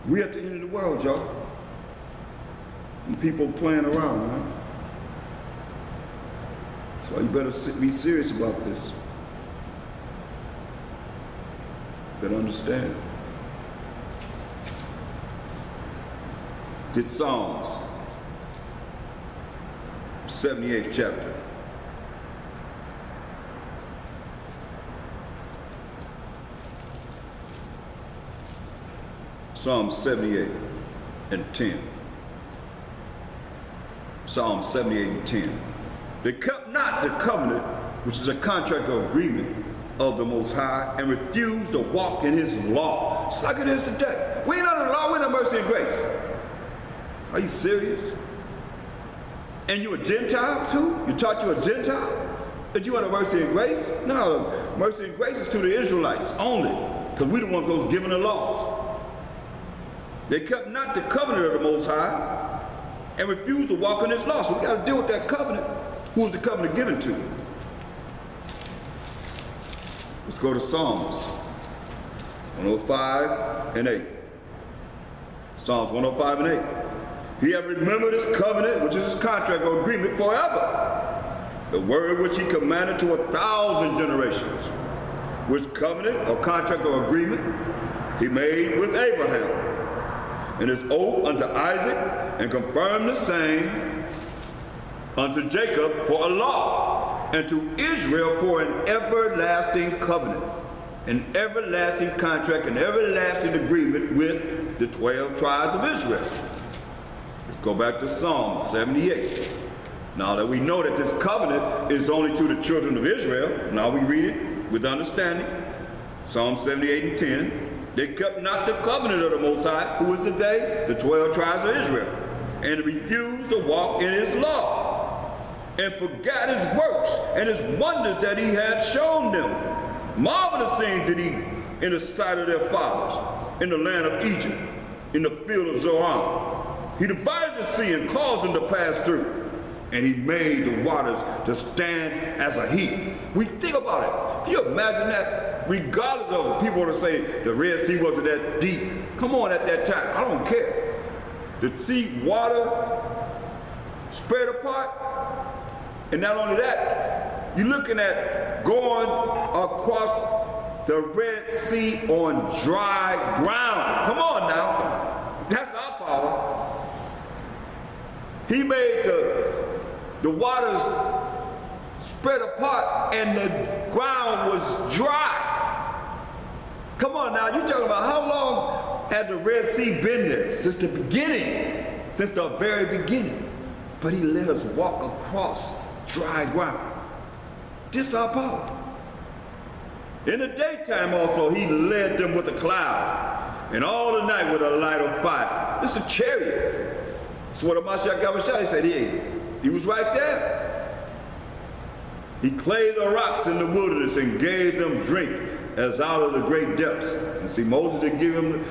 We at the end of the world, y'all. And people playing around, man. That's why you better be serious about this. Better understand. Get Psalms, 78th chapter. Psalm 78 and 10. Psalm 78 and 10. They kept not the covenant, which is a contract or agreement of the Most High, and refused to walk in his law. Just like it is today. We ain't under the law, we under mercy and grace. Are you serious? And you a Gentile too? You taught you a Gentile? That you under mercy and grace? No, mercy and grace is to the Israelites only, because we the ones that was given the laws. They kept not the covenant of the Most High and refused to walk in his law. So we got to deal with that covenant. Who was the covenant given to? Let's go to Psalms 105 and 8. Psalms 105 and 8. He hath remembered his covenant, which is his contract or agreement forever. The word which he commanded to 1,000 generations. Which covenant or contract or agreement he made with Abraham. And his oath unto Isaac, and confirmed the same unto Jacob for a law, and to Israel for an everlasting covenant, an everlasting contract, an everlasting agreement with the 12 tribes of Israel. Let's go back to Psalm 78. Now that we know that this covenant is only to the children of Israel, now we read it with understanding. Psalm 78 and 10. They kept not the covenant of the Most High, who is the day, the 12 tribes of Israel, and refused to walk in his law, and forgot his works and his wonders that he had shown them. Marvelous things did he in the sight of their fathers, in the land of Egypt, in the field of Zoan. He divided the sea and caused them to pass through, and he made the waters to stand as a heap. We think about it. Can you imagine that? Regardless of people want to say the Red Sea wasn't that deep. Come on, at that time, I don't care. The sea water spread apart, and not only that, you're looking at going across the Red Sea on dry ground. Come on now, that's our power. He made the waters spread apart and the ground was dry. Come on now, you're talking about how long had the Red Sea been there? Since the beginning, since the very beginning. But he let us walk across dry ground. This is our power. In the daytime also, he led them with a cloud, and all the night with a light of fire. This is a chariot. That's what Mashiach Gabashai said. He was right there. He clave the rocks in the wilderness and gave them drink as out of the great depths. And see, Moses didn't give him,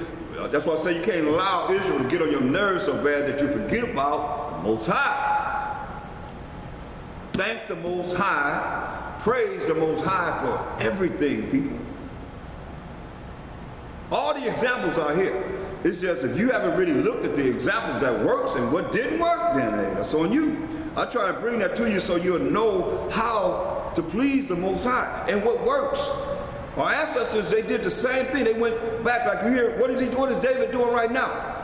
that's why I say you can't allow Israel to get on your nerves so bad that you forget about the Most High. Thank the Most High, praise the Most High for everything, people. All the examples are here. It's just if you haven't really looked at the examples that works and what didn't work, then hey, that's on you. I try to bring that to you so you'll know how to please the Most High and what works. Our ancestors, they did the same thing. They went back, like you hear, what is he doing? What is David doing right now?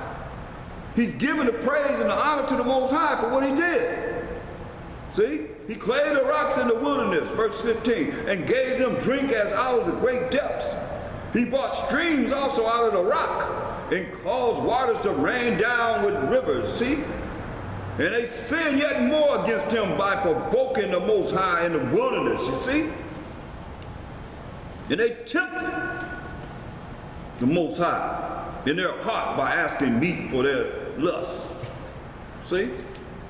He's giving the praise and the honor to the Most High for what he did. See? He clave the rocks in the wilderness, verse 15, and gave them drink as out of the great depths. He brought streams also out of the rock and caused waters to rain down with rivers. See? And they sinned yet more against him by provoking the Most High in the wilderness, you see? And they tempted the Most High in their heart by asking meat for their lust. See?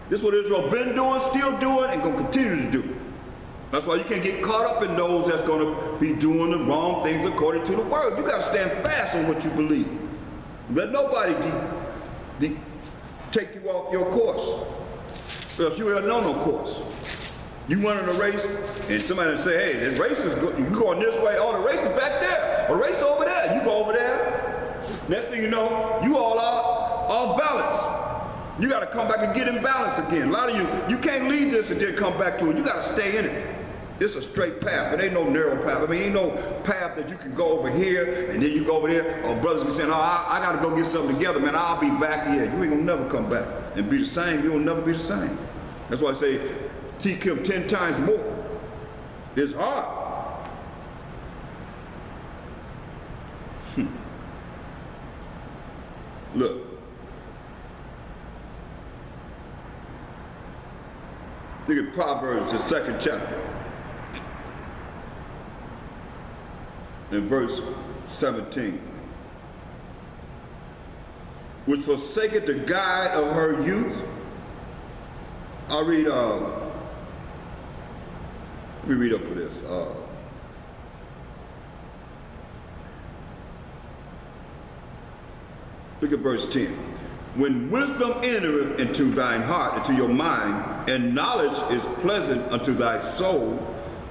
This is what Israel been doing, still doing, and going to continue to do. That's why you can't get caught up in those that's going to be doing the wrong things according to the word. You got to stand fast on what you believe. Let nobody take you off your course, else you ain't know no course. You running a race, and somebody say, hey, the race is good. You going this way, oh, the race is back there, or the race over there. You go over there. Next thing you know, you all You got to come back and get in balance again. A lot of you can't leave this and then come back to it. You got to stay in it. It's a straight path. It ain't no narrow path. I mean, ain't no path that you can go over here and then you go over there. Or brothers be saying, oh, I got to go get something together, man. I'll be back here. You ain't going to never come back and be the same. You will never be the same. That's why I say, seek him 10 times more. It's hard. Look. Look at Proverbs, the 2nd chapter. In verse 17. Which forsaketh the guide of her youth. I'll read, let me read up for this. Look at verse 10. When wisdom entereth into thine heart, into your mind, and knowledge is pleasant unto thy soul,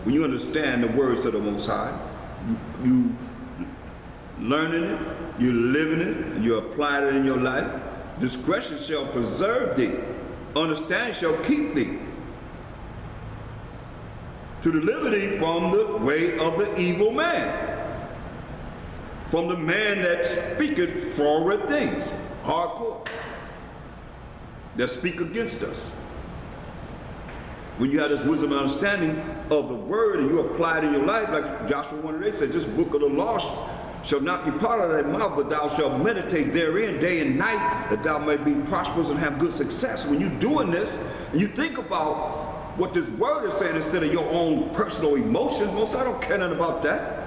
when you understand the words of the Most High, you learning it, you living it, and you applying it in your life, discretion shall preserve thee, understanding shall keep thee, to deliver thee from the way of the evil man, from the man that speaketh forward things, hardcore, that speak against us. When you have this wisdom and understanding of the word and you apply it in your life, like Joshua 1:8 said, this book of the law shall not depart out of thy mouth, but thou shalt meditate therein day and night, that thou may be prosperous and have good success. When you're doing this, and you think about what this word is saying instead of your own personal emotions, most I don't care nothing about that.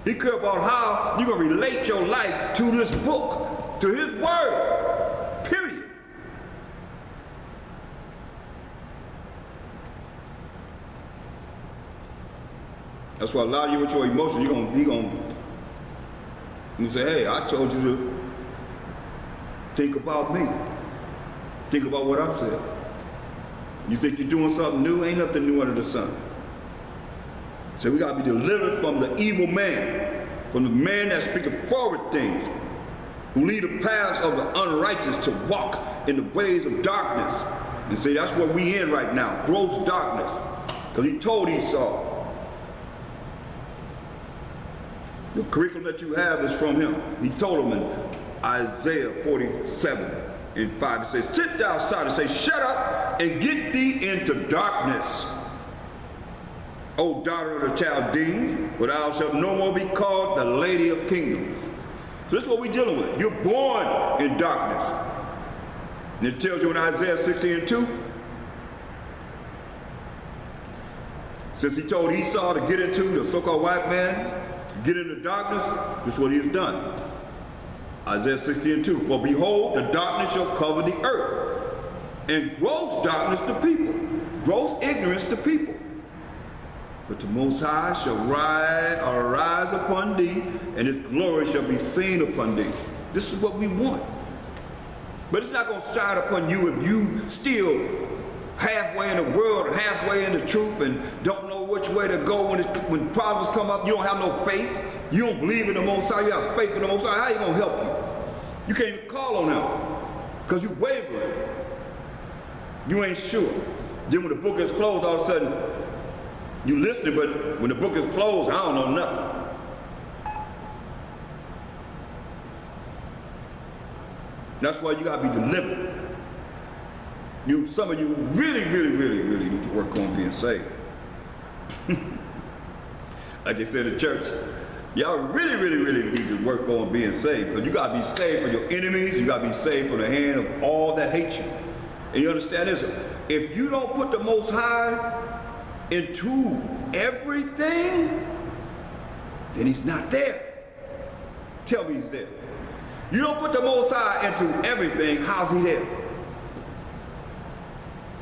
He care about how you're going to relate your life to this book, to his word, period. That's why a lot of you with your emotions, you say, hey, I told you to think about me. Think about what I said. You think you're doing something new? Ain't nothing new under the sun. So we got to be delivered from the evil man, from the man that speaketh forward things, who lead the paths of the unrighteous to walk in the ways of darkness. And see, that's what we in right now, gross darkness. Because he told Esau, the curriculum that you have is from him. He told him in Isaiah 47:5, it says, sit thou aside and say, shut up and get thee into darkness, O daughter of the Chaldeans, for thou shalt no more be called the lady of kingdoms. So this is what we're dealing with. You're born in darkness. And it tells you in Isaiah 16:2, since he told Esau to get into, the so-called white man, get into darkness, this is what he has done. Isaiah 16:2, for behold, the darkness shall cover the earth, and gross darkness the people, gross ignorance the people. But the Most High shall arise upon thee, and his glory shall be seen upon thee. This is what we want. But it's not going to shine upon you if you still halfway in the world, halfway in the truth, and don't know which way to go. When problems come up, you don't have no faith. You don't believe in the Most High. You have faith in the Most High. How you going to help you? You can't even call on him because you wavering. You ain't sure. Then when the book is closed, all of a sudden, you listening, but when the book is closed, I don't know nothing. That's why you got to be delivered. Some of you really need to work on being saved. Like they said in church, y'all really need to work on being saved, because you got to be saved from your enemies. You got to be saved from the hand of all that hate you. And you understand this? If you don't put the Most High into everything, then he's not there. Tell me he's there. You don't put the Most High into everything, how's he there?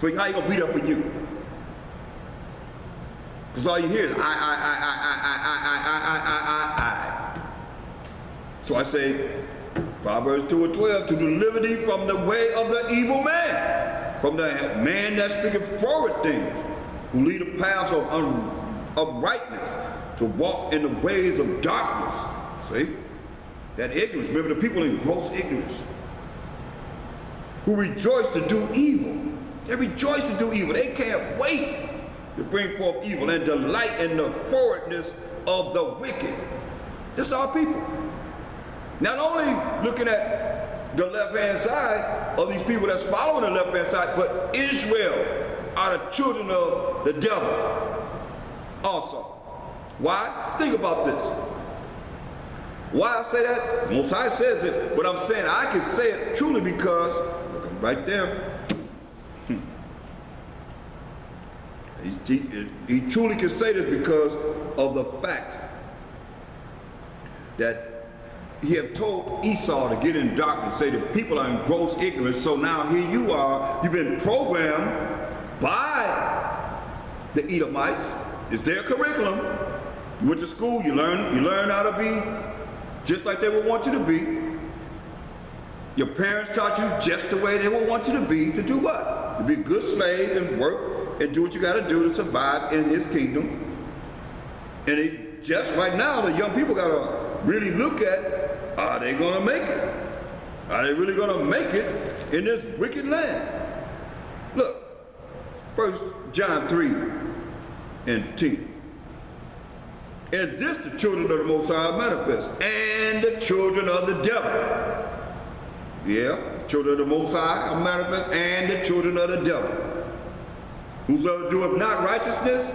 How you gonna beat up for you? Because all you hear is I. So I say, Proverbs 2:12, to deliver thee from the way of the evil man, from the man that speaketh forward things, who lead the paths of uprightness, to walk in the ways of darkness. See? That ignorance. Remember, the people in gross ignorance. who rejoice to do evil. They rejoice to do evil. They can't wait to bring forth evil and delight in the forwardness of the wicked. This is our people. Not only looking at the left-hand side of these people that's following the left-hand side, but Israel are the children of the devil also. Why? Think about this. Why I say that? Most High says it, but I'm saying I can say it truly because, look, I'm right there. He truly can say this because of the fact that he have told Esau to get in darkness, say the people are in gross ignorance, so now here you are, you've been programmed by the Edomites. It's their curriculum. You went to school, you learn how to be just like they would want you to be. Your parents taught you just the way they would want you to be, to do what? To be a good slave and work and do what you got to do to survive in his kingdom. And it just right now, the young people got to really look at, are they going to make it? Are they really going to make it in this wicked land? Look, 1 John 3 and 10. And this the children of the Most High manifest, and the children of the devil. Yeah, the children of the Most High are manifest, and the children of the devil. Whosoever doeth not righteousness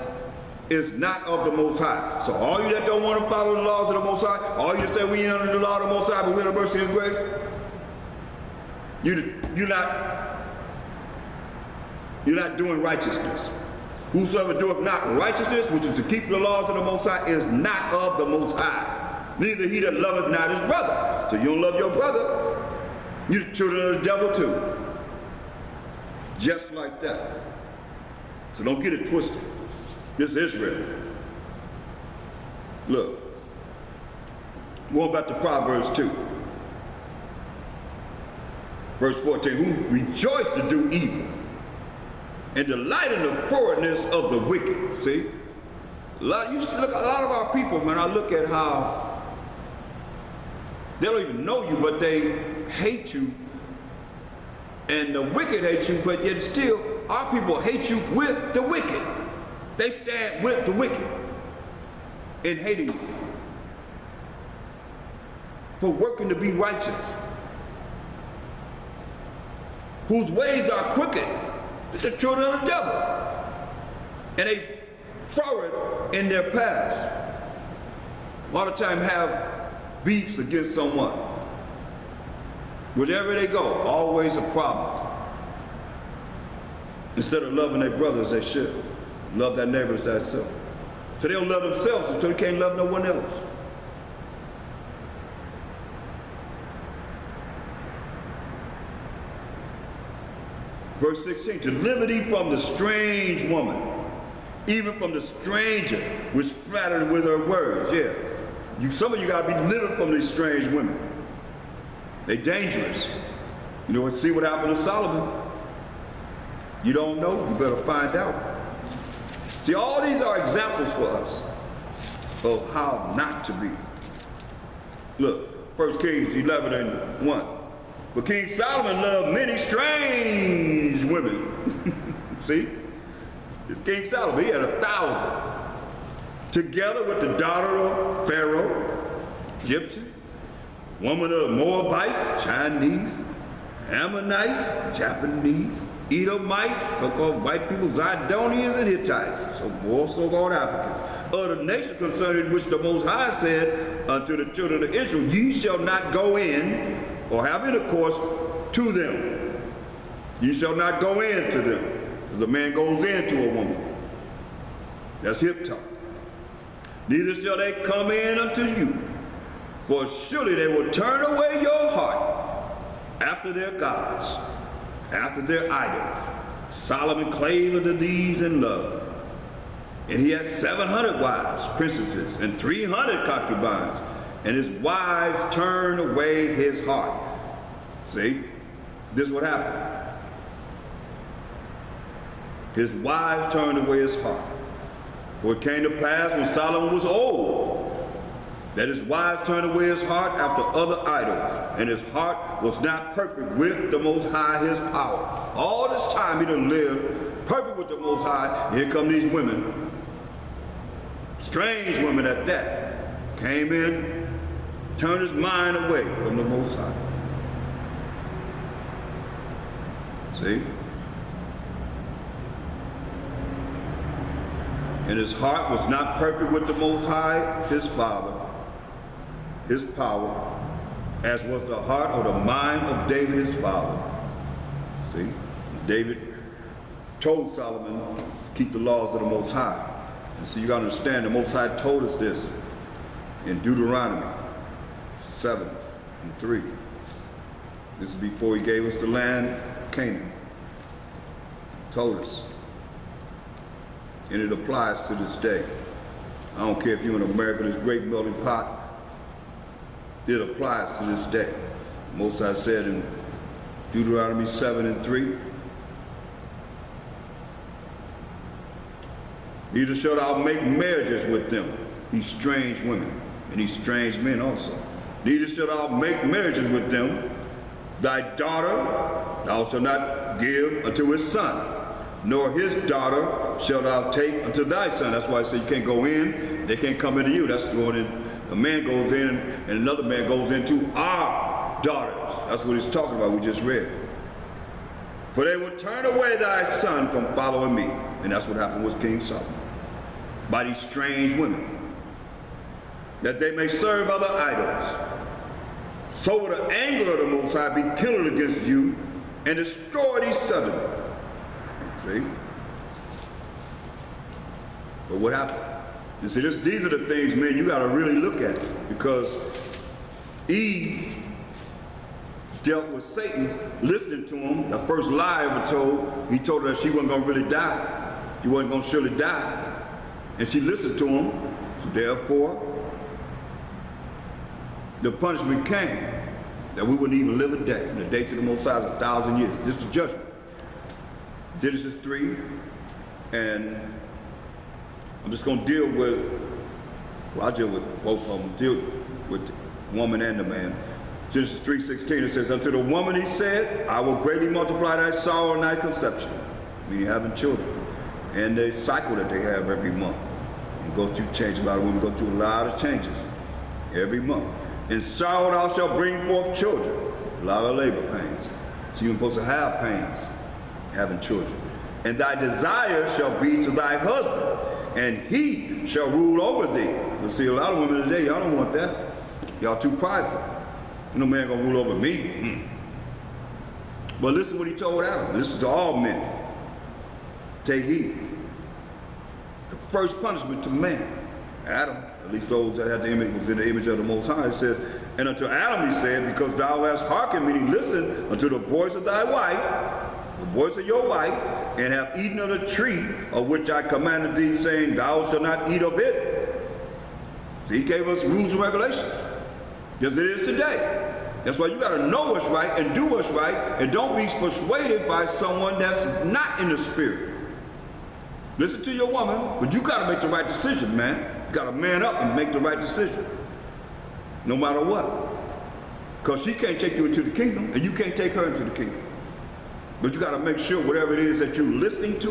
is not of the Most High. So all you that don't want to follow the laws of the Most High, all you that say we ain't under the law of the Most High, but we're under mercy and grace, you're not doing righteousness. Whosoever doeth not righteousness, which is to keep the laws of the Most High, is not of the Most High. Neither he that loveth not his brother. So you don't love your brother, you're the children of the devil too. Just like that. So don't get it twisted. This is Israel. Look. Going back to Proverbs 2. Verse 14. Who rejoice to do evil and delight in the forwardness of the wicked. See? A lot of our people, man, I look at how they don't even know you, but they hate you. And the wicked hate you, but yet still, our people hate you with the wicked. They stand with the wicked in hating you for working to be righteous. Whose ways are crooked. It's the children of the devil. And they forward in their past. A lot of time have beefs against someone. Wherever they go, always a problem. Instead of loving their brothers, they should. Love their neighbors thyself. So they don't love themselves, so they can't love no one else. Verse 16, deliver thee from the strange woman, even from the stranger, which flattered with her words. Yeah, some of you got to be delivered from these strange women. They're dangerous. You know, see what happened to Solomon? You don't know, you better find out. See, all these are examples for us of how not to be. Look, 1 Kings 11 and 1. But King Solomon loved many strange women. See? It's King Solomon. He had 1,000. Together with the daughter of Pharaoh, Egyptians, woman of Moabites, Chinese, Ammonites, Japanese, Edomites, so-called white people, Zidonians, and Hittites, so more so-called Africans. Other nations concerning which the Most High said unto the children of Israel, ye shall not go in or have intercourse to them. Ye shall not go in to them. As a man goes into a woman. That's hip talk. Neither shall they come in unto you, for surely they will turn away your heart after their gods, after their idols. Solomon clave unto these in love. And he had 700 wives, princesses, and 300 concubines. And his wives turned away his heart. See, this is what happened. His wives turned away his heart. For it came to pass when Solomon was old, that his wives turned away his heart after other idols, and his heart was not perfect with the Most High, his power. All this time he done lived perfect with the Most High. And here come these women, strange women at that, came in, turned his mind away from the Most High. See? And his heart was not perfect with the Most High, his Father, his power, as was the heart or the mind of David, his father. See? David told Solomon to keep the laws of the Most High. And so you got to understand, the Most High told us this in Deuteronomy 7:3. This is before he gave us the land of Canaan. He told us. And it applies to this day. I don't care if you're in America, this great melting pot, it applies to this day. Most High said in Deuteronomy 7:3, neither shalt thou make marriages with them, these strange women, and these strange men also. Neither shalt thou make marriages with them. Thy daughter thou shalt not give unto his son, nor his daughter shalt thou take unto thy son. That's why I say you can't go in, they can't come into you. That's going in. A man goes in and another man goes into our daughters. That's what he's talking about, we just read. For they will turn away thy son from following me. And that's what happened with King Solomon. By these strange women. That they may serve other idols. So will the anger of the Most High be kindled against you and destroy thee suddenly. See? But what happened? You see, these are the things, man, you got to really look at. Because Eve dealt with Satan, listening to him. The first lie ever told, he told her that she wasn't going to really die. She wasn't going to surely die. And she listened to him. So therefore, the punishment came that we wouldn't even live a day. And the day to the Most High is 1,000 years. This is the judgment. Genesis 3, and I'm just going to deal with, well, I deal with both of them, deal with the woman and the man. Genesis 3:16, it says, unto the woman he said, I will greatly multiply thy sorrow and thy conception, meaning having children, and the cycle that they have every month. And go through change. A lot of women go through a lot of changes every month. In sorrow thou shalt bring forth children, a lot of labor pains. So you're supposed to have pains, having children. And thy desire shall be to thy husband, and he shall rule over thee. But see, a lot of women today, y'all don't want that. Y'all too prideful. No man gonna rule over me. But listen what he told Adam. This is to all men. Take heed. The first punishment to man, Adam, at least those that had the image, was in the image of the Most High, it says, and unto Adam he said, because thou hast hearkened, meaning listen unto the voice of thy wife, the voice of your wife, and have eaten of the tree of which I commanded thee, saying, thou shalt not eat of it. So he gave us rules and regulations, as it is today. That's why you got to know what's right and do what's right, and don't be persuaded by someone that's not in the spirit. Listen to your woman, but you got to make the right decision, man. You got to man up and make the right decision, no matter what. Because she can't take you into the kingdom, and you can't take her into the kingdom. But you got to make sure whatever it is that you're listening to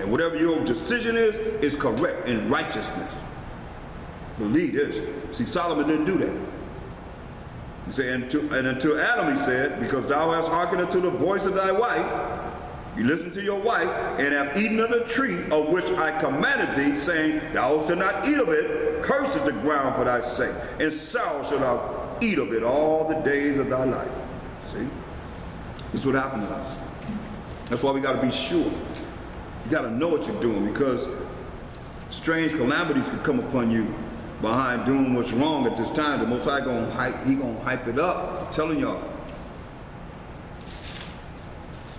and whatever your decision is correct in righteousness. Believe this. See, Solomon didn't do that. He said, and unto Adam he said, because thou hast hearkened unto the voice of thy wife, you listen to your wife, and have eaten of the tree of which I commanded thee, saying, thou shalt not eat of it, cursed is the ground for thy sake, and sorrow shalt thou eat of it all the days of thy life. See? This is what happened to us. That's why we got to be sure. You got to know what you're doing, because strange calamities can come upon you behind doing what's wrong at this time. The Most High gonna hype it up. I'm telling y'all.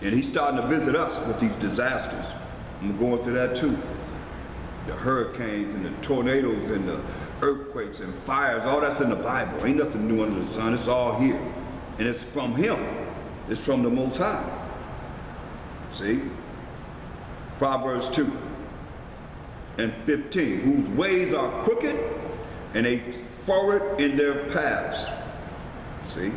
And he's starting to visit us with these disasters. I'm going into that too. The hurricanes and the tornadoes and the earthquakes and fires, all that's in the Bible. Ain't nothing new under the sun. It's all here. And it's from him. It's from the Most High. See? Proverbs 2:15. Whose ways are crooked, and they forward in their paths. See?